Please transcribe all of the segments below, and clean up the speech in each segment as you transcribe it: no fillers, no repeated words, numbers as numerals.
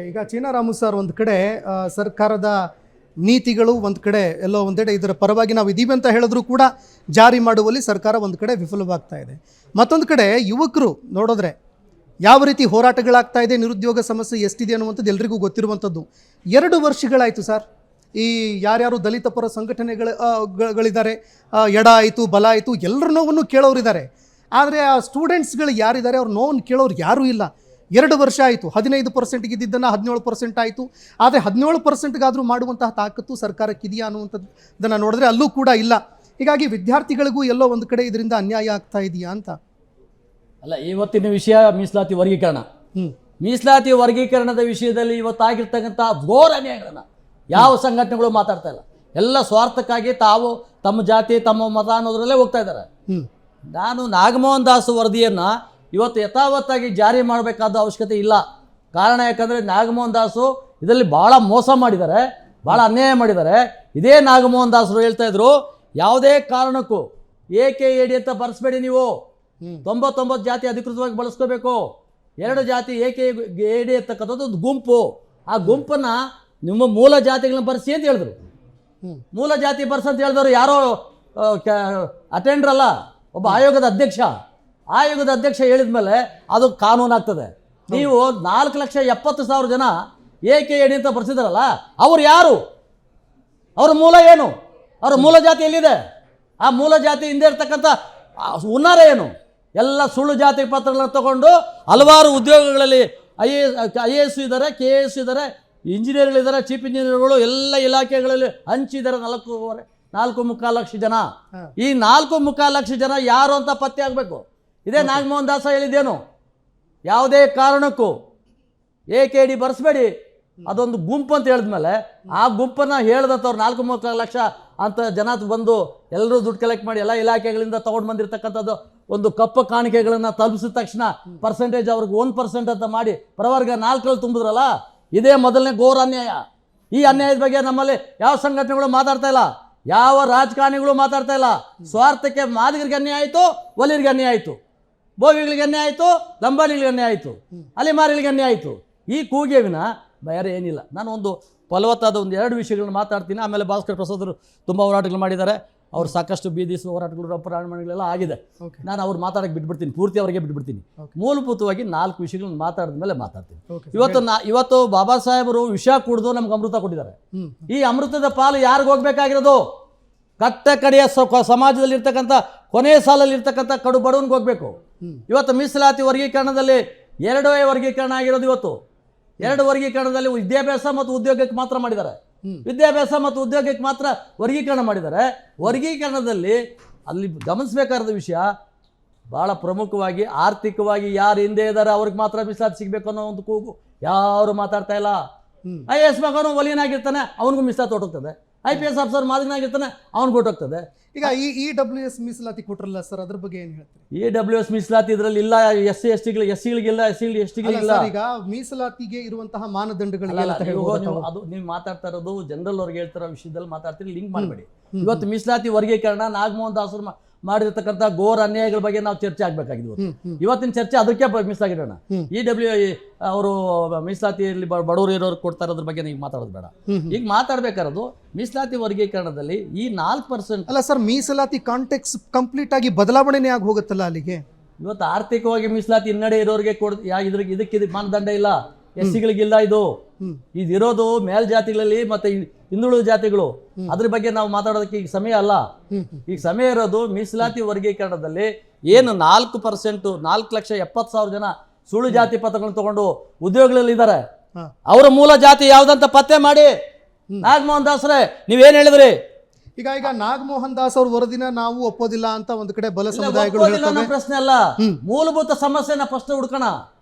ಈಗ ಚೀನಾರಾಮು ಸರ್ ಒಂದು ಕಡೆ ಸರ್ಕಾರದ ನೀತಿಗಳು ಒಂದು ಕಡೆ ಎಲ್ಲೋ ಒಂದೆಡೆ ಇದರ ಪರವಾಗಿ ನಾವು ಇದೀವಿ ಅಂತ ಹೇಳಿದ್ರು ಕೂಡ ಜಾರಿ ಮಾಡುವಲ್ಲಿ ಸರ್ಕಾರ ಒಂದು ಕಡೆ ವಿಫಲವಾಗ್ತಾ ಇದೆ. ಮತ್ತೊಂದು ಕಡೆ ಯುವಕರು ನೋಡಿದ್ರೆ ಯಾವ ರೀತಿ ಹೋರಾಟಗಳಾಗ್ತಾ ಇದೆ, ನಿರುದ್ಯೋಗ ಸಮಸ್ಯೆ ಎಷ್ಟಿದೆ ಅನ್ನುವಂಥದ್ದು ಎಲ್ರಿಗೂ ಗೊತ್ತಿರುವಂಥದ್ದು. 2 ವರ್ಷಗಳಾಯಿತು ಸರ್, ಈ ಯಾರ್ಯಾರು ದಲಿತ ಪರ ಸಂಘಟನೆಗಳಿದ್ದಾರೆ, ಎಡ ಆಯಿತು ಬಲ ಆಯಿತು ಎಲ್ಲರ ನೋವನ್ನು ಕೇಳೋರಿದ್ದಾರೆ. ಆದರೆ ಆ ಸ್ಟೂಡೆಂಟ್ಸ್ಗಳು ಯಾರಿದ್ದಾರೆ ಅವ್ರ ನೋವನ್ನು ಕೇಳೋರು ಯಾರೂ ಇಲ್ಲ. 2 ವರ್ಷ ಆಯಿತು. 15% ಇದ್ದಿದ್ದನ್ನು 17% ಆಯಿತು. ಆದರೆ 17%ಗಾದರೂ ಮಾಡುವಂತಹ ತಾಕತ್ತು ಸರ್ಕಾರಕ್ಕಿದೆಯಾ ಅನ್ನುವಂಥದ್ದನ್ನು ನೋಡಿದ್ರೆ ಅಲ್ಲೂ ಕೂಡ ಇಲ್ಲ. ಹೀಗಾಗಿ ವಿದ್ಯಾರ್ಥಿಗಳಿಗೂ ಎಲ್ಲೋ ಒಂದು ಕಡೆ ಇದರಿಂದ ಅನ್ಯಾಯ ಆಗ್ತಾ ಇದೆಯಾ ಅಂತ. ಅಲ್ಲ, ಇವತ್ತಿನ ವಿಷಯ ಮೀಸಲಾತಿ ವರ್ಗೀಕರಣ. ಮೀಸಲಾತಿ ವರ್ಗೀಕರಣದ ವಿಷಯದಲ್ಲಿ ಇವತ್ತಾಗಿರ್ತಕ್ಕಂಥ ಘೋರ ಅನ್ಯಾಯಗಳನ್ನು ಯಾವ ಸಂಘಟನೆಗಳು ಮಾತಾಡ್ತಾ ಇಲ್ಲ. ಎಲ್ಲ ಸ್ವಾರ್ಥಕ್ಕಾಗಿ ತಾವು ತಮ್ಮ ಜಾತಿ ತಮ್ಮ ಮತ ಅನ್ನೋದ್ರಲ್ಲೇ ಹೋಗ್ತಾ ಇದ್ದಾರೆ. ನಾನು ನಾಗಮೋಹನ್ ದಾಸ್ ವರದಿಯನ್ನು ಇವತ್ತು ಯಥಾವತ್ತಾಗಿ ಜಾರಿ ಮಾಡಬೇಕಾದ ಅವಶ್ಯಕತೆ ಇಲ್ಲ. ಕಾರಣ ಯಾಕಂದರೆ ನಾಗಮೋಹನ್ ದಾಸು ಇದರಲ್ಲಿ ಭಾಳ ಮೋಸ ಮಾಡಿದ್ದಾರೆ, ಭಾಳ ಅನ್ಯಾಯ ಮಾಡಿದ್ದಾರೆ. ಇದೇ ನಾಗಮೋಹನ್ ದಾಸರು ಹೇಳ್ತಾ ಇದ್ರು, ಯಾವುದೇ ಕಾರಣಕ್ಕೂ AKAD ಅಂತ ಬರೆಸ್ಬೇಡಿ, ನೀವು 99 ಜಾತಿ ಅಧಿಕೃತವಾಗಿ ಬಳಸ್ಕೋಬೇಕು. 2 ಜಾತಿ AKAD ಅಂತಕ್ಕಂಥದ್ದು ಒಂದು ಗುಂಪು. ಆ ಗುಂಪನ್ನು ನಿಮ್ಮ ಮೂಲ ಜಾತಿಗಳನ್ನ ಬರೆಸಿ ಅಂತ ಹೇಳಿದ್ರು. ಮೂಲ ಜಾತಿ ಬರ್ಸಿ ಅಂತ ಹೇಳಿದವರು ಯಾರೋ ಅಟೆಂಡರ್ ಅಲ್ಲ, ಒಬ್ಬ ಆಯೋಗದ ಅಧ್ಯಕ್ಷ. ಆಯೋಗದ ಅಧ್ಯಕ್ಷ ಹೇಳಿದ ಮೇಲೆ ಅದು ಕಾನೂನಾಗ್ತದೆ. ನೀವು 4,70,000 ಜನ AKAD ಅಂತ ಬರ್ಸಿದಾರಲ್ಲ, ಅವ್ರು ಯಾರು? ಅವ್ರ ಮೂಲ ಏನು? ಅವ್ರ ಮೂಲ ಜಾತಿ ಎಲ್ಲಿದೆ? ಆ ಮೂಲ ಜಾತಿ ಹಿಂದೆ ಇರ್ತಕ್ಕಂಥ ಹುನ್ನಾರ ಏನು? ಎಲ್ಲ ಸುಳ್ಳು ಜಾತಿ ಪತ್ರಗಳನ್ನು ತಗೊಂಡು ಹಲವಾರು ಉದ್ಯೋಗಗಳಲ್ಲಿ IAS ಇದ್ದಾರೆ, KAS ಇದ್ದಾರೆ, ಇಂಜಿನಿಯರ್ಗಳಿದ್ದಾರೆ, ಚೀಫ್ ಇಂಜಿನಿಯರ್ಗಳು ಎಲ್ಲ ಇಲಾಖೆಗಳಲ್ಲಿ ಹಂಚಿದ್ದಾರೆ. 4.25 ಲಕ್ಷ ಜನ. ಈ 4.25 ಲಕ್ಷ ಜನ ಯಾರು ಅಂತ ಪತ್ತೆ ಆಗಬೇಕು. ಇದೇ ನಾಗಮೋಹನ್ ದಾಸ ಹೇಳಿದ್ದೇನು, ಯಾವುದೇ ಕಾರಣಕ್ಕೂ AKAD ಬರೆಸ್ಬೇಡಿ, ಅದೊಂದು ಗುಂಪು ಅಂತ ಹೇಳಿದ್ಮೇಲೆ ಆ ಗುಂಪನ್ನು ಹೇಳ್ದತ್ತವ್ರು 4.25 ಲಕ್ಷ ಅಂತ ಜನ ಬಂದು ಎಲ್ಲರೂ ದುಡ್ಡು ಕಲೆಕ್ಟ್ ಮಾಡಿ ಎಲ್ಲ ಇಲಾಖೆಗಳಿಂದ ತೊಗೊಂಡು ಬಂದಿರತಕ್ಕಂಥದ್ದು ಒಂದು ಕಪ್ಪು ಕಾಣಿಕೆಗಳನ್ನು ತಲುಪಿಸಿದ ತಕ್ಷಣ ಪರ್ಸೆಂಟೇಜ್ ಅವ್ರಿಗೆ 1% ಅಂತ ಮಾಡಿ ಪ್ರವರ್ಗ 4ರಲ್ಲಿ ತುಂಬಿದ್ರಲ್ಲ, ಇದೇ ಮೊದಲನೇ ಘೋರ ಅನ್ಯಾಯ. ಈ ಅನ್ಯಾಯದ ಬಗ್ಗೆ ನಮ್ಮಲ್ಲಿ ಯಾವ ಸಂಘಟನೆಗಳು ಮಾತಾಡ್ತಾ ಇಲ್ಲ, ಯಾವ ರಾಜಕಾರಣಿಗಳು ಮಾತಾಡ್ತಾ ಇಲ್ಲ. ಸ್ವಾರ್ಥಕ್ಕೆ ಮಾದಿಗರಿಗೆ ಅನ್ಯಾಯ ಆಯಿತು, ಒಲಿಯರಿಗೆ ಅನ್ಯಾಯ ಆಯಿತು, ಬೋವಿಗಳಿಗೆ ಅನ್ಯಾಯ ಆಯಿತು, ಲಂಬಾಣಿಗಳಿಗೆ ಅನ್ಯಾಯ ಆಯಿತು, ಅಲೆಮಾರಿಗಳಿಗೆ ಅನ್ಯಾಯ ಆಯಿತು. ಈ ಕೂಗೆ ವಿನ ಬೇರೆ ಏನಿಲ್ಲ. ನಾನು ಒಂದು ಫಲವತ್ತಾದ 2 ವಿಷಯಗಳನ್ನ ಮಾತಾಡ್ತೀನಿ. ಆಮೇಲೆ ಭಾಸ್ಕರ್ ಪ್ರಸಾದರು ತುಂಬ ಹೋರಾಟಗಳು ಮಾಡಿದ್ದಾರೆ. ಅವ್ರು ಸಾಕಷ್ಟು ಬೀದಿ ಹೋರಾಟಗಳು ಪ್ರಾರಂಭಗಳೆಲ್ಲ ಆಗಿದೆ. ನಾನು ಅವ್ರು ಮಾತಾಡೋಕ್ಕೆ ಬಿಟ್ಬಿಡ್ತೀನಿ, ಪೂರ್ತಿ ಅವರಿಗೆ ಬಿಟ್ಬಿಡ್ತೀನಿ. ಮೂಲಭೂತವಾಗಿ 4 ವಿಷಯಗಳನ್ನ ಮಾತಾಡಿದ ಮೇಲೆ ಮಾತಾಡ್ತೀನಿ. ಇವತ್ತು ಬಾಬಾ ಸಾಹೇಬರು ವಿಷ ಕುಡಿದು ನಮ್ಗೆ ಅಮೃತ ಕೊಟ್ಟಿದ್ದಾರೆ. ಈ ಅಮೃತದ ಪಾಲು ಯಾರಿಗೆ ಹೋಗ್ಬೇಕಾಗಿರೋದು? ಕಟ್ಟ ಕಡೆಯ ಸಮಾಜದಲ್ಲಿ ಇರ್ತಕ್ಕಂಥ ಕೊನೆಯ ಸಾಲಲ್ಲಿ ಇರ್ತಕ್ಕಂಥ ಕಡು ಬಡವನಿಗೆ ಹೋಗಬೇಕು. ಇವತ್ತು ಮೀಸಲಾತಿ ವರ್ಗೀಕರಣದಲ್ಲಿ 2 ವರ್ಗೀಕರಣ ಆಗಿರೋದು. ಇವತ್ತು 2 ವರ್ಗೀಕರಣದಲ್ಲಿ ವಿದ್ಯಾಭ್ಯಾಸ ಮತ್ತು ಉದ್ಯೋಗಕ್ಕೆ ಮಾತ್ರ ಮಾಡಿದ್ದಾರೆ. ವಿದ್ಯಾಭ್ಯಾಸ ಮತ್ತು ಉದ್ಯೋಗಕ್ಕೆ ಮಾತ್ರ ವರ್ಗೀಕರಣ ಮಾಡಿದ್ದಾರೆ. ವರ್ಗೀಕರಣದಲ್ಲಿ ಅಲ್ಲಿ ಗಮನಿಸಬೇಕಾದ ವಿಷಯ ಭಾಳ ಪ್ರಮುಖವಾಗಿ ಆರ್ಥಿಕವಾಗಿ ಯಾರು ಹಿಂದೆ ಇದ್ದಾರೆ ಅವ್ರಿಗೆ ಮಾತ್ರ ಮೀಸಲಾತಿ ಸಿಗಬೇಕು ಅನ್ನೋ ಒಂದು ಕೂಗು ಯಾರು ಮಾತಾಡ್ತಾ ಇಲ್ಲ. IAS ಮಗನು ಒಲಿಯನಾಗಿರ್ತಾನೆ, ಅವನಿಗೂ ಮೀಸಲಾತಿ ಹೊಟ್ಟೋಗ್ತದೆ. IPS ಆಫೀಸರ್ ಮಾದಿಗನಾಗಿರ್ತಾನೆ, ಅವ್ನಿಗೆ ಹೊಟ್ಟೋಗ್ತದೆ. ಈಗ ಈ EWS ಮೀಸಲಾತಿ ಕೊಟ್ರಲ್ಲ ಸರ್, ಅದ್ರ ಬಗ್ಗೆ ಏನು ಹೇಳ್ತೀರಿ? EWS ಮೀಸಲಾತಿ ಇದರಲ್ಲಿ ಇಲ್ಲ. SC/STಗಳಿಗಿಲ್ಲ, SC/STಗಳಿಗಿಲ್ಲ. ಈಗ ಮೀಸಲಾತಿಗೆ ಇರುವಂತಹ ಮಾನದಂಡಗಳು ಅದು ನೀವು ಮಾತಾಡ್ತಾ ಇರೋದು ಜನರಲ್ ಅವ್ರಿಗೆ ಹೇಳ್ತಾರೋ ವಿಷಯದಲ್ಲಿ ಮಾತಾಡ್ತೀರಿ, ಲಿಂಕ್ ಮಾಡಬೇಡಿ. ಇವತ್ತು ಮೀಸಲಾತಿ ವರ್ಗೀಕರಣ ನಾಗಮೋಹನ್ ದಾಸರು ಮಾಡಿರ್ತಕ್ಕಂಥ ಘೋರ ಅನ್ಯಾಯಗಳ ಬಗ್ಗೆ ನಾವು ಚರ್ಚೆ ಆಗಬೇಕಾಗಿದ್ದು. ಇವತ್ತಿನ ಚರ್ಚೆ ಅದಕ್ಕೆ ಮೀಸಲಾಗಿರೋಣ. ಅವರು ಮೀಸಲಾತಿಯಲ್ಲಿ ಬಡವರು ಇರೋರು ಕೊಡ್ತಾ ಇರೋದ್ರ ಬಗ್ಗೆ ನೀವು ಮಾತಾಡೋದು ಬೇಡ. ಈಗ ಮಾತಾಡ್ಬೇಕಾರೋದು ಮೀಸಲಾತಿ ವರ್ಗೀಕರಣದಲ್ಲಿ ಈ 4%. ಅಲ್ಲ ಸರ್, ಮೀಸಲಾತಿ ಕಾಂಟೆಕ್ಸ್ ಕಂಪ್ಲೀಟ್ ಆಗಿ ಬದಲಾವಣೆನೇ ಆಗಿ ಹೋಗುತ್ತಲ್ಲ ಅಲ್ಲಿಗೆ. ಇವತ್ತು ಆರ್ಥಿಕವಾಗಿ ಮೀಸಲಾತಿ ಹಿನ್ನಡೆ ಇರೋರಿಗೆ ಇದಕ್ಕೆ ಮಾನದಂಡ ಇಲ್ಲ. SCಗಳಿಗಿಲ್ಲ. ಇದಿರೋದು ಮೇಲ್ಜಾತಿಗಳಲ್ಲಿ ಮತ್ತೆ ಹಿಂದುಳಿದ ಜಾತಿಗಳು. ಅದ್ರ ಬಗ್ಗೆ ನಾವು ಮಾತಾಡೋದಕ್ಕೆ ಈಗ ಸಮಯ ಅಲ್ಲ. ಈಗ ಸಮಯ ಇರೋದು ಮೀಸಲಾತಿ ವರ್ಗೀಕರಣದಲ್ಲಿ ಏನು 4%, 4,70,000 ಜನ ಸುಳ್ಳು ಜಾತಿ ಪತ್ರಗಳನ್ನು ತಗೊಂಡು ಉದ್ಯೋಗಗಳಲ್ಲಿ ಇದ್ದಾರೆ. ಅವರ ಮೂಲ ಜಾತಿ ಯಾವ್ದಂತ ಪತ್ತೆ ಮಾಡಿ. ನಾಗಮೋಹನ್ ದಾಸರೇ, ನೀವೇನ್ ಹೇಳಿದ್ರಿ? ಈಗ ನಾಗಮೋಹನ್ ದಾಸ್ ಅವ್ರ ವರದಿನ ನಾವು ಒಪ್ಪೋದಿಲ್ಲ ಅಂತ ಒಂದು ಕಡೆ ಬಲ ಸಮುದಾಯಗಳು ಪ್ರಶ್ನೆ ಅಲ್ಲ, ಮೂಲಭೂತ ಸಮಸ್ಯೆನ ಫಸ್ಟ್ ಹುಡ್ಕೋಣ.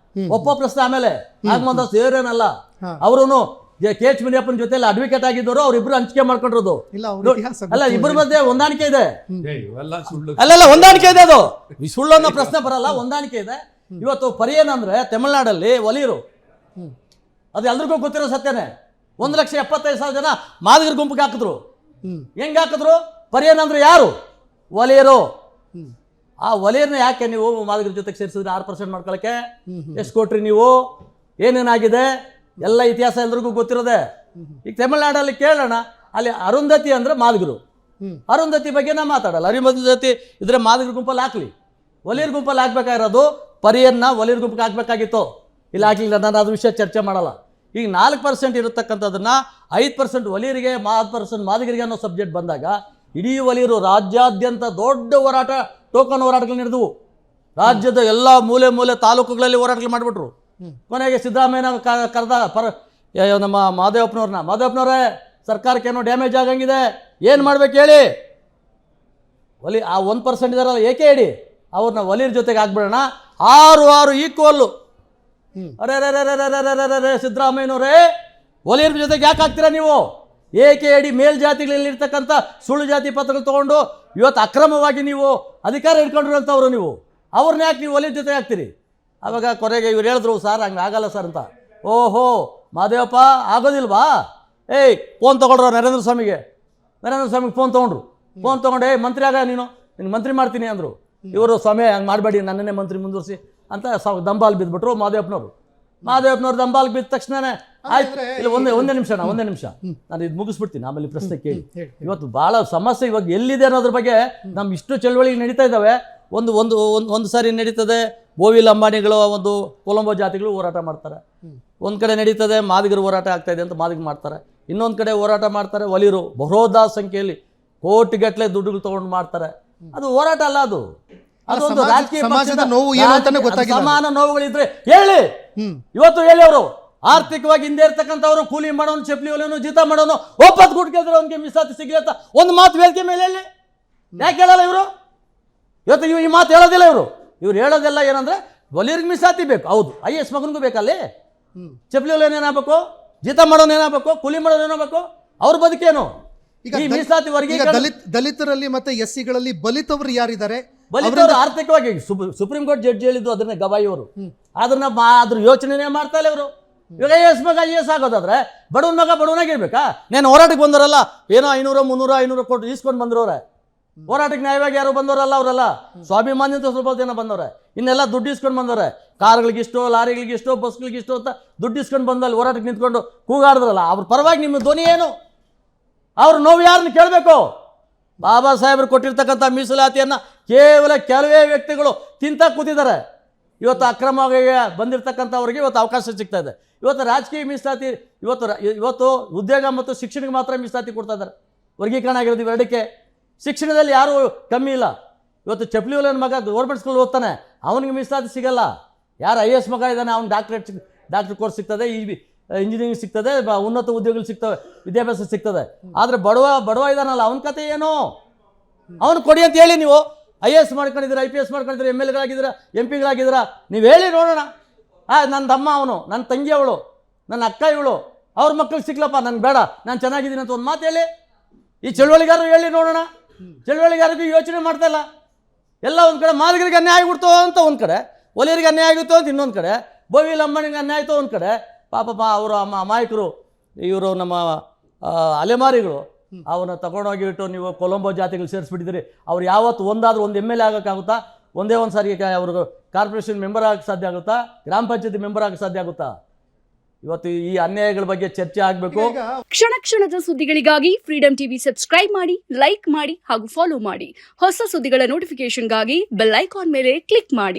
ಒಪ್ಪೋ ಪ್ರಶ್ನೆ ಆಮೇಲೆ. ನಾಗಮೋಹನ್ ದಾಸ್ ಏನೇನಲ್ಲ, ಅವರುನು KH ಮುನಿಯಪ್ಪನ ಜೊತೆಲಿ ಅಡ್ವೊಕೇಟ್ ಆಗಿದ್ದವರು, ಅವ್ರಿಬ್ರು ಹಂಚಿಕೆ ಮಾಡ್ಕೊಂಡಿರೋದು. ಅಲ್ಲ, ಇಬ್ಬರ ಮಧ್ಯೆ ಹೊಂದಾಣಿಕೆ ಇದೆ. ಅಲ್ಲ, ಹೊಂದಾಣಿಕೆ ಇದೆ. ಅದು ಸುಳ್ಳು ಅನ್ನೋ ಪ್ರಶ್ನೆ ಬರಲ್ಲ, ಹೊಂದಾಣಿಕೆ ಇದೆ. ಇವತ್ತು ಪರಿಯೇನಂದ್ರೆ ತಮಿಳ್ನಾಡಲ್ಲಿ ಒಲಿಯರು, ಅದು ಎಲ್ರಿಗೂ ಗೊತ್ತಿರೋ ಸತ್ಯನೇ. 1,75,000 ಜನ ಮಾದಿಗರ ಗುಂಪಿಗೆ ಹಾಕಿದ್ರು. ಹೆಂಗೆ ಹಾಕಿದ್ರು? ಪರಿಯೇನಂದ್ರೆ ಯಾರು? ಒಲಿಯರು. ಆ ವಲಯನ ಯಾಕೆ ನೀವು ಮಾದಿಗರ ಜೊತೆಗೆ ಸೇರಿಸಿದ್ರೆ 6% ಮಾಡ್ಕೊಳ್ಳೋಕ್ಕೆ ಎಷ್ಟು ಕೊಟ್ರಿ ನೀವು? ಏನೇನಾಗಿದೆ? ಎಲ್ಲ ಇತಿಹಾಸ ಎಲ್ರಿಗೂ ಗೊತ್ತಿರೋದೆ. ಈಗ ತಮಿಳ್ನಾಡಲ್ಲಿ ಕೇಳೋಣ, ಅಲ್ಲಿ ಅರುಂಧತಿ ಅಂದರೆ ಮಾದಿಗರು. ಅರುಂಧತಿ ಬಗ್ಗೆ ನಾ ಮಾತಾಡಲ್ಲ. ಅರುಂಧತಿ ಇದ್ರೆ ಮಾದಿಗರ ಗುಂಪಲ್ಲಿ ಹಾಕ್ಲಿ, ಒಲಿಯರ್ ಗುಂಪಲ್ಲಿ ಹಾಕ್ಬೇಕಾಗಿರೋದು ಪರಿಯನ್ನ ಒಲಿಯರ್ ಗುಂಪಿಗೆ ಹಾಕ್ಬೇಕಾಗಿತ್ತು, ಇಲ್ಲ ಹಾಕ್ಲಿಲ್ಲ. ನಾನು ಅದ್ರ ವಿಷಯ ಚರ್ಚೆ ಮಾಡಲ್ಲ. ಈಗ 4% ಇರತಕ್ಕಂಥದ್ದನ್ನ 5% ಒಲಿಯರಿಗೆ 10% ಮಾದಿಗರಿಗೆ ಅನ್ನೋ ಸಬ್ಜೆಕ್ಟ್ ಬಂದಾಗ ಇಡೀ ಒಲಿಯರು ರಾಜ್ಯಾದ್ಯಂತ ದೊಡ್ಡ ಹೋರಾಟ, ಟೋಕನ್ ಹೋರಾಟಗಳು ನಡೆದವು. ರಾಜ್ಯದ ಎಲ್ಲ ಮೂಲೆ ಮೂಲೆ ತಾಲೂಕುಗಳಲ್ಲಿ ಹೋರಾಟಗಳು ಮಾಡಿಬಿಟ್ರು. ಕೊನೆಗೆ ಸಿದ್ದರಾಮಯ್ಯ ಕರೆದ ನಮ್ಮ ಮಾದೇವಪ್ಪನವ್ರೇ, ಸರ್ಕಾರಕ್ಕೆ ಏನೋ ಡ್ಯಾಮೇಜ್ ಆಗಂಗಿದೆ, ಏನು ಮಾಡ್ಬೇಕು ಹೇಳಿ, ಆ 1% ಇದಾರಲ್ಲ ಏಕೆ ಹೇಳಿ, ಅವ್ರನ್ನ ಒಲಿಯರ್ ಜೊತೆಗೆ ಹಾಕ್ಬಿಡೋಣ, 6 ಈಕ್ವಲ್ಲು. ಅರೆ ಸಿದ್ದರಾಮಯ್ಯನವರೇ, ಒಲಿಯರ್ ಜೊತೆಗೆ ಯಾಕೆ ಹಾಕ್ತೀರಾ ನೀವು? ಏಕೆ ಹೇಳಿ ಮೇಲ್ಜಾತಿಗಳಲ್ಲಿರ್ತಕ್ಕಂಥ ಸುಳ್ಳು ಜಾತಿ ಪತ್ರಗಳು ತೊಗೊಂಡು ಇವತ್ತು ಅಕ್ರಮವಾಗಿ ನೀವು ಅಧಿಕಾರ ಇಟ್ಕೊಂಡಿರುವಂಥವ್ರು, ನೀವು ಅವ್ರನ್ನ ಯಾಕೆ ನೀವು ಒಲಿಯರ್ ಜೊತೆ ಹಾಕ್ತೀರಿ? ಆವಾಗ ಕೊನೆಗೆ ಇವ್ರು ಹೇಳಿದ್ರು, ಸರ್ ಹಂಗೆ ಆಗಲ್ಲ ಸರ್ ಅಂತ. ಓಹೋ ಮಾದೇವಪ್ಪ, ಆಗೋದಿಲ್ವಾ? ಫೋನ್ ತೊಗೊಂಡ್ರು ನರೇಂದ್ರ ಸ್ವಾಮಿಗೆ ಫೋನ್ ತೊಗೊಂಡ್ರು. ಫೋನ್ ತೊಗೊಂಡು ಮಂತ್ರಿ ಆಗ ನೀನು ಮಂತ್ರಿ ಮಾಡ್ತೀನಿ ಅಂದರು. ಇವರು ಸ್ವಾಮಿ ಹಂಗೆ ಮಾಡಬೇಡಿ, ನನ್ನನ್ನೇ ಮಂತ್ರಿ ಮುಂದುವರಿಸಿ ಅಂತ ದಂಬಾಲ್ ಬಿದ್ದುಬಿಟ್ರು ಮಾದೇವಪ್ಪನವ್ರು ದಂಬಾಲ್ ಬಿದ್ದ ತಕ್ಷಣನೇ ಆಯ್ತು. ಇಲ್ಲ ಒಂದೇ ನಿಮಿಷ ನಾನು ಇದು ಮುಗಿಸ್ಬಿಡ್ತೀನಿ, ಆಮೇಲೆ ಪ್ರಶ್ನೆ ಕೇಳಿ. ಇವತ್ತು ಭಾಳ ಸಮಸ್ಯೆ ಇವಾಗ ಎಲ್ಲಿದೆ ಅನ್ನೋದ್ರ ಬಗ್ಗೆ ನಮ್ಮ ಇಷ್ಟು ಚಳವಳಿ ನಡೀತಾ ಇದ್ದಾವೆ. ಒಂದು ಸಾರಿ ನಡೀತದೆ ಬೋವಿಲ್ ಅಂಬಾನಿಗಳು ಒಂದು ಕೊಲಂಬೋ ಜಾತಿಗಳು ಹೋರಾಟ ಮಾಡ್ತಾರೆ, ಒಂದು ಕಡೆ ನಡೀತದೆ ಮಾದಿಗರು ಹೋರಾಟ ಆಗ್ತಾಯಿದೆ ಅಂತ ಮಾದಿಗರು ಮಾಡ್ತಾರೆ, ಇನ್ನೊಂದು ಕಡೆ ಹೋರಾಟ ಮಾಡ್ತಾರೆ ಒಲಿಯರು ಬಹಳೋದ ಸಂಖ್ಯೆಯಲ್ಲಿ ಕೋಟಿಗಟ್ಟಲೆ ದುಡ್ಡುಗಳು ತೊಗೊಂಡು ಮಾಡ್ತಾರೆ. ಅದು ಹೋರಾಟ ಅಲ್ಲ, ಅದೊಂದು ರಾಜಕೀಯ ಸಮಾನ ನೋವುಗಳಿದ್ರೆ ಹೇಳಿ, ಇವತ್ತು ಹೇಳಿ. ಅವರು ಆರ್ಥಿಕವಾಗಿ ಹಿಂದೆ ಇರ್ತಕ್ಕಂಥವ್ರು ಕೂಲಿ ಮಾಡೋನು, ಚಪ್ಪಲಿ ಹೊಲಿಯೋನು, ಜೀತ ಮಾಡೋನು, ಒಪ್ಪತ್ತು ಗುಡ್ ಕೇಳಿದ್ರೆ ಅವ್ನಿಗೆ ಮೀಸಲಾತಿ ಸಿಗಲಿ ಅಂತ ಒಂದು ಮಾತು ವೇದಿಕೆ ಮೇಲೆ ಹೇಳಿ. ಯಾಕೆ ಹೇಳಲ್ಲ ಇವರು? ಇವತ್ತು ಈ ಮಾತು ಹೇಳೋದಿಲ್ಲ ಇವ್ರು ಹೇಳೋದೆಲ್ಲ ಏನಂದ್ರೆ ಒಲಿಯರಿಗೆ ಮೀಸಲಾತಿ ಬೇಕು. ಹೌದು, IAS ಮಗನಿಗೂ ಬೇಕಲ್ಲಿ. ಚಪ್ಪಲಿ ಹೊಲಿಯೋನು ಏನಾಗಬೇಕು, ಜೀತ ಮಾಡೋನು ಏನಾಗಬೇಕು, ಕೂಲಿ ಮಾಡೋನು ಏನಾಗಬೇಕು, ಅವ್ರ ಬದುಕೇನು? ಈ ಮೀಸಲಾತಿ ವರ್ಗೀಕರಣ ದಲಿತರಲ್ಲಿ ಮತ್ತೆ SCಗಳಲ್ಲಿ ಬಲಿತವರು ಯಾರಿದ್ದಾರೆ? ಬಲಿತವರು ಆರ್ಥಿಕವಾಗಿ ಸುಪ್ರೀಂ ಕೋರ್ಟ್ ಜಡ್ಜಿ ಹೇಳಿದ್ದು ಅದನ್ನೇ ಗವಾಯಿ ಅವರು. ಅದ್ರ ಯೋಚನೆ ಮಾಡ್ತಾ ಇಲ್ಲ ಇವರು. ಇವಾಗ IAS ಮಗ IAS ಆಗೋದಾದ್ರೆ ಬಡವನ ಮಗ ಬಡವನಾಗಿರ್ಬೇಕಾ? ನಾನು ಹೋರಾಟಕ್ಕೆ ಬಂದವರಲ್ಲ, ಏನೋ 500, 300, 500 ಕೊಟ್ಟು ಈಸ್ಕೊಂಡು ಬಂದಿರೋರೆ. ಹೋರಾಟಕ್ಕೆ ನ್ಯಾಯವಾಗಿ ಯಾರು ಬಂದವರಲ್ಲ, ಅವರಲ್ಲ ಸ್ವಾಭಿಮಾನ್ಯತೆ ಸ್ವಲ್ಪ ಜನ ಬಂದವ್ರೆ. ಇನ್ನೆಲ್ಲ ದುಡ್ಡು ಇಸ್ಕೊಂಡು ಬಂದವ್ರೆ. ಕಾರ್ಗಳಿಗಿಷ್ಟು, ಲಾರಿಗಳಿಗಿಷ್ಟು, ಬಸ್ಗಳಿಗಿಷ್ಟು ಅಂತ ದುಡ್ಡು ಇಸ್ಕೊಂಡು ಬಂದಲ್ಲಿ ಹೋರಾಟಕ್ಕೆ ನಿಂತ್ಕೊಂಡು ಕೂಗಾಡಿದ್ರಲ್ಲ, ಅವ್ರ ಪರವಾಗಿ ನಿಮ್ಮ ಧ್ವನಿ ಏನು? ಅವ್ರ ನೋವು ಯಾರನ್ನ ಕೇಳಬೇಕು? ಬಾಬಾ ಸಾಹೇಬರು ಕೊಟ್ಟಿರ್ತಕ್ಕಂಥ ಮೀಸಲಾತಿಯನ್ನು ಕೇವಲ ಕೆಲವೇ ವ್ಯಕ್ತಿಗಳು ತಿಂತ ಕೂತಿದ್ದಾರೆ. ಇವತ್ತು ಅಕ್ರಮವಾಗಿ ಬಂದಿರತಕ್ಕಂಥವ್ರಿಗೆ ಇವತ್ತು ಅವಕಾಶ ಸಿಗ್ತಾ ಇದೆ. ಇವತ್ತು ರಾಜಕೀಯ ಮೀಸಲಾತಿ, ಇವತ್ತು ಉದ್ಯೋಗ ಮತ್ತು ಶಿಕ್ಷಣಕ್ಕೆ ಮಾತ್ರ ಮೀಸಲಾತಿ ಕೊಡ್ತಾ ಇದ್ದಾರೆ. ವರ್ಗೀಕರಣ ಆಗಿರೋದು ಇವೆರಡಕ್ಕೆ. ಶಿಕ್ಷಣದಲ್ಲಿ ಯಾರೂ ಕಮ್ಮಿ ಇಲ್ಲ. ಇವತ್ತು ಚಪ್ಪಲಿ ಹೊಲಿಯೋನ ಮಗ ಗೌರ್ಮೆಂಟ್ ಸ್ಕೂಲ್ ಓದ್ತಾನೆ, ಅವನಿಗೆ ಮೀಸಲಾತಿ ಸಿಗಲ್ಲ. ಯಾರು IAS ಮಗ ಇದ್ದಾನೆ ಅವ್ನು ಡಾಕ್ಟರ್ ಕೋರ್ಸ್ ಸಿಗ್ತದೆ, ಇಂಜಿನಿಯರಿಂಗ್ ಸಿಗ್ತದೆ, ಉನ್ನತ ಉದ್ಯೋಗಗಳು ಸಿಗ್ತವೆ, ವಿದ್ಯಾಭ್ಯಾಸ ಸಿಗ್ತದೆ. ಆದರೆ ಬಡವ ಇದ್ದಾನಲ್ಲ, ಅವನ ಕತೆ ಏನು? ಅವನು ಕೊಡಿ ಅಂತ ಹೇಳಿ. ನೀವು IAS ಮಾಡ್ಕೊಂಡಿದ್ದೀರಾ, IPS ಮಾಡ್ಕೊಂಡಿದ್ದೀರಾ, MLಗಳಾಗಿದ್ದೀರಾ, MP ಗಳಾಗಿದ್ದೀರಾ, ನೀವು ಹೇಳಿ ನೋಡೋಣ. ನನ್ನ ತಮ್ಮ ಅವನು, ನನ್ನ ತಂಗಿ ಅವಳು, ನನ್ನ ಅಕ್ಕ ಇವಳು, ಅವ್ರ ಮಕ್ಕಳಿಗೆ ಸಿಗ್ಲಪ್ಪ, ನನಗೆ ಬೇಡ, ನಾನು ಚೆನ್ನಾಗಿದ್ದೀನಿ ಅಂತ ಒಂದು ಮಾತು ಹೇಳಿ. ಈ ಚಳುವಳಿಗಾರರು ಹೇಳಿ ನೋಡೋಣ. ಚಳುವಳಿಗಾರರಿಗೆ ಯೋಚನೆ ಮಾಡ್ತಾ ಇಲ್ಲ. ಎಲ್ಲ ಒಂದು ಕಡೆ ಮಾದಿಗರಿಗೆ ಅನ್ಯಾಯ ಆಗ್ಬಿಡ್ತೋ ಅಂತ ಒಂದು ಕಡೆ, ಒಲಿಯರಿಗೆ ಅನ್ಯಾಯ ಆಗುತ್ತೋ ಅಂತ ಇನ್ನೊಂದು ಕಡೆ, ಬೋವಿಲ್ ಅಂಬಾನಿಗೆ ಅನ್ಯಾಯ ಆಯಿತೋ ಒಂದು ಕಡೆ. ಪಾಪ ಅವರು ಅಮಾಯಕರು, ಇವರು ನಮ್ಮ ಅಲೆಮಾರಿಗಳು, ಅವನ್ನ ತಗೊಂಡೋಗಿ ಇಟ್ಟು ನೀವು ಕೊಲಂಬೋ ಜಾತಿಗಳು ಸೇರಿಸ್ಬಿಟ್ಟಿದ್ದೀರಿ. ಅವ್ರು ಯಾವತ್ತು ಒಂದಾದ್ರೂ ಒಂದು MLA ಆಗೋಕ್ಕಾಗುತ್ತಾ? ಒಂದೇ ಒಂದು ಸಾರಿಗೆ ಅವ್ರಿಗೆ ಕಾರ್ಪೊರೇಷನ್ ಮೆಂಬರ್ ಆಗಕ್ಕೆ ಸಾಧ್ಯ ಆಗುತ್ತಾ? ಗ್ರಾಮ ಪಂಚಾಯತಿ ಮೆಂಬರ್ ಆಗಕ್ಕೆ ಸಾಧ್ಯ ಆಗುತ್ತಾ? ಇವತ್ತು ಈ ಅನ್ಯಾಯಗಳ ಬಗ್ಗೆ ಚರ್ಚೆ ಆಗಬೇಕು. ಕ್ಷಣದ ಸುದ್ದಿಗಳಿಗಾಗಿ ಫ್ರೀಡಂ ಟಿವಿ ಸಬ್ಸ್ಕ್ರೈಬ್ ಮಾಡಿ, ಲೈಕ್ ಮಾಡಿ ಹಾಗೂ ಫಾಲೋ ಮಾಡಿ. ಹೊಸ ಸುದ್ದಿಗಳ ನೋಟಿಫಿಕೇಶನ್ಗಾಗಿ ಬೆಲ್ ಐಕಾನ್ ಮೇಲೆ ಕ್ಲಿಕ್ ಮಾಡಿ.